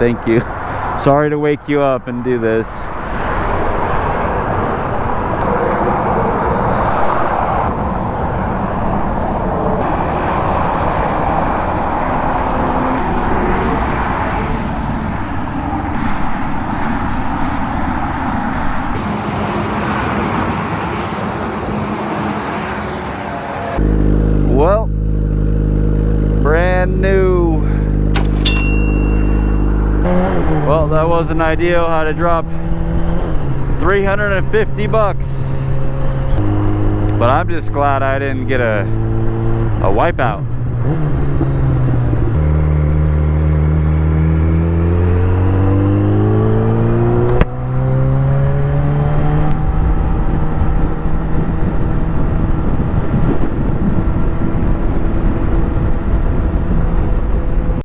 Thank you. Sorry to wake you up and do this. Well, brand new. Well, that wasn't ideal. How to drop 350 bucks. But I'm just glad I didn't get a wipeout.